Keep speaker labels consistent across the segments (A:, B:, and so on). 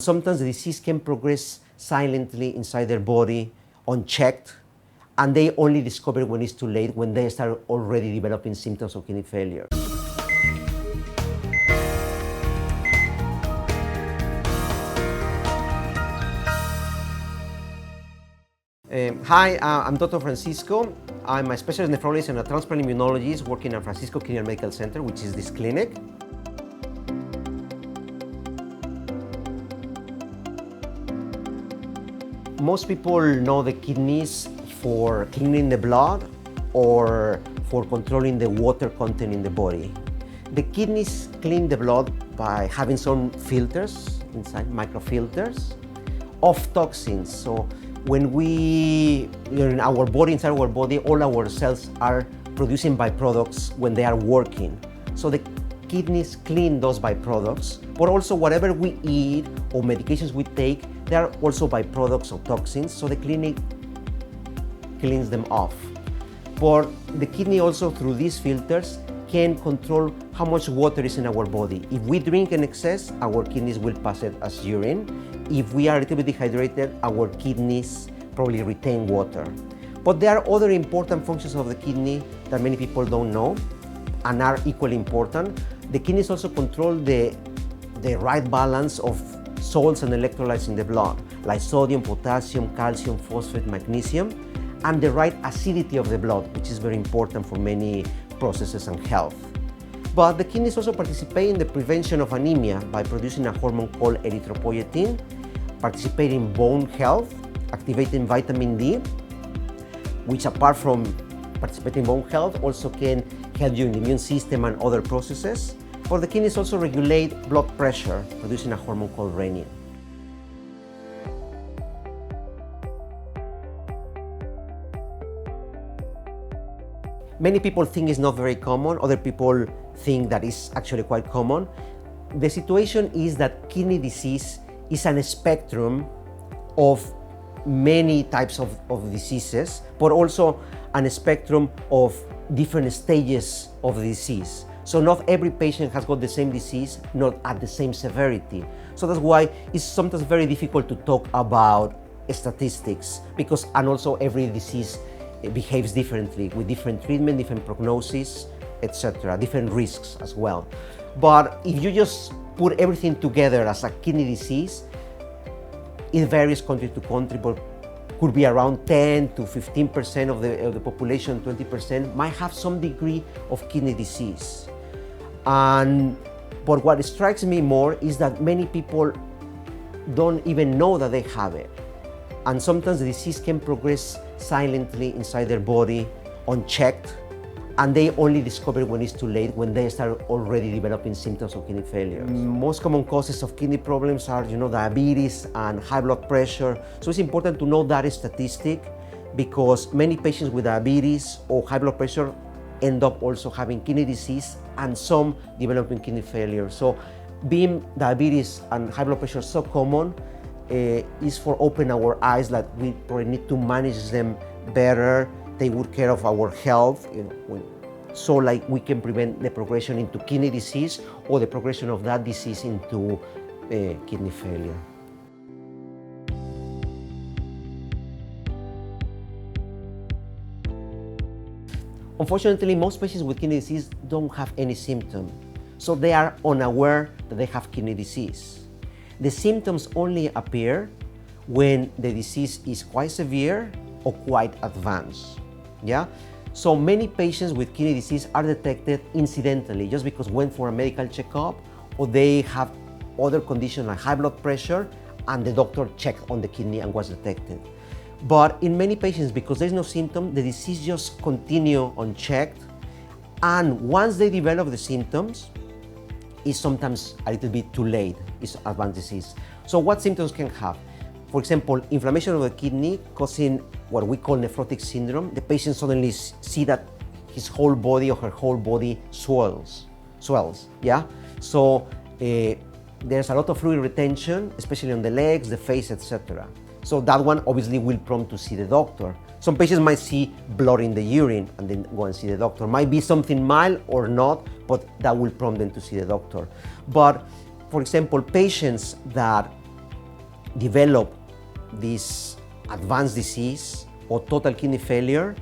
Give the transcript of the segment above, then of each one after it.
A: Sometimes the disease can progress silently inside their body, unchecked, and they only discover when it's too late, when they start already developing symptoms of kidney failure. Hi, I'm Dr. Francisco. I'm a specialist nephrologist and a transplant immunologist working at Francisco Medical Center, which is this clinic. Most people know the kidneys for cleaning the blood or for controlling the water content in the body. The kidneys clean the blood by having some filters inside, microfilters of toxins. So when we, in our body, inside our body, all our cells are producing byproducts when they are working. So the kidneys clean those byproducts, but also whatever we eat or medications we take, they are also byproducts of toxins, so the kidney cleans them off. But the kidney also, through these filters, can control how much water is in our body. If we drink in excess, our kidneys will pass it as urine. If we are a little bit dehydrated, our kidneys probably retain water. But there are other important functions of the kidney that many people don't know and are equally important. The kidneys also control the right balance of salts and electrolytes in the blood, like sodium, potassium, calcium, phosphate, magnesium, and the right acidity of the blood, which is very important for many processes and health. But the kidneys also participate in the prevention of anemia by producing a hormone called erythropoietin, participate in bone health, activating vitamin D, which apart from participating in bone health also can help you in the immune system and other processes. But the kidneys also regulate blood pressure, producing a hormone called renal. Many people think it's not very common. Other people think that it's actually quite common. The situation is that kidney disease is a spectrum of many types of diseases, but also a spectrum of different stages of the disease. So not every patient has got the same disease, not at the same severity. So that's why it's sometimes very difficult to talk about statistics, and also every disease behaves differently with different treatment, different prognosis, etc., different risks as well. But if you just put everything together as a kidney disease, it varies country to country, but could be around 10 to 15% of the population, 20% might have some degree of kidney disease. But what strikes me more is that many people don't even know that they have it. And sometimes the disease can progress silently inside their body, unchecked, and they only discover when it's too late, when they start already developing symptoms of kidney failure. Most common causes of kidney problems are, diabetes and high blood pressure. So it's important to know that statistic, because many patients with diabetes or high blood pressure end up also having kidney disease and some developing kidney failure. So being diabetes and high blood pressure so common is for opening our eyes that we probably need to manage them better, take good care of our health, so like we can prevent the progression into kidney disease or the progression of that disease into kidney failure. Unfortunately, most patients with kidney disease don't have any symptom, so they are unaware that they have kidney disease. The symptoms only appear when the disease is quite severe or quite advanced. Yeah? So many patients with kidney disease are detected incidentally, just because went for a medical checkup, or they have other conditions like high blood pressure, and the doctor checked on the kidney and was detected. But in many patients, because there's no symptom, the disease just continues unchecked, and once they develop the symptoms, it's sometimes a little bit too late. It's advanced disease. So what symptoms can have? For example, inflammation of the kidney causing what we call nephrotic syndrome. The patient suddenly see that his whole body or her whole body swells. Yeah. So there's a lot of fluid retention, especially on the legs, the face, etc. So that one obviously will prompt to see the doctor. Some patients might see blood in the urine and then go and see the doctor. Might be something mild or not, but that will prompt them to see the doctor. But for example, patients that develop this advanced disease or total kidney failure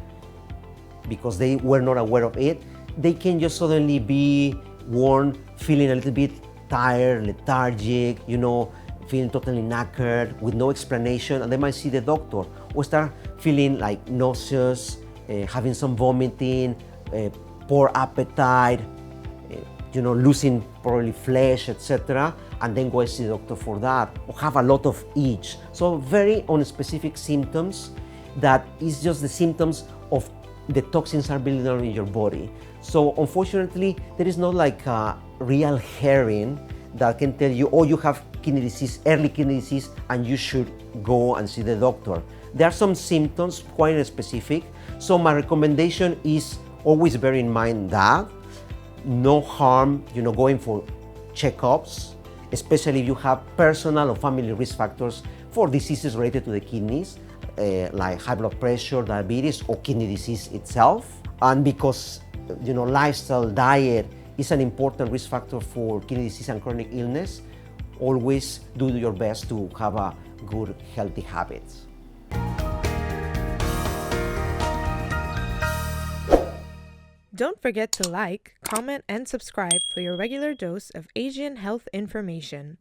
A: because they were not aware of it, they can just suddenly be warned, feeling a little bit tired, lethargic, feeling totally knackered with no explanation, and they might see the doctor or start feeling like nauseous, having some vomiting, poor appetite, losing probably flesh, etc., and then go and see the doctor for that, or have a lot of itch. So very unspecific symptoms that is just the symptoms of the toxins are building up in your body. So unfortunately, there is not like a real hearing that can tell you, oh, you have kidney disease, early kidney disease, and you should go and see the doctor. There are some symptoms quite specific. So my recommendation is always bear in mind that no harm, going for checkups, especially if you have personal or family risk factors for diseases related to the kidneys, like high blood pressure, diabetes, or kidney disease itself. And because, lifestyle, diet is an important risk factor for kidney disease and chronic illness, always do your best to have a good, healthy habits.
B: Don't forget to like, comment, and subscribe for your regular dose of Asian health information.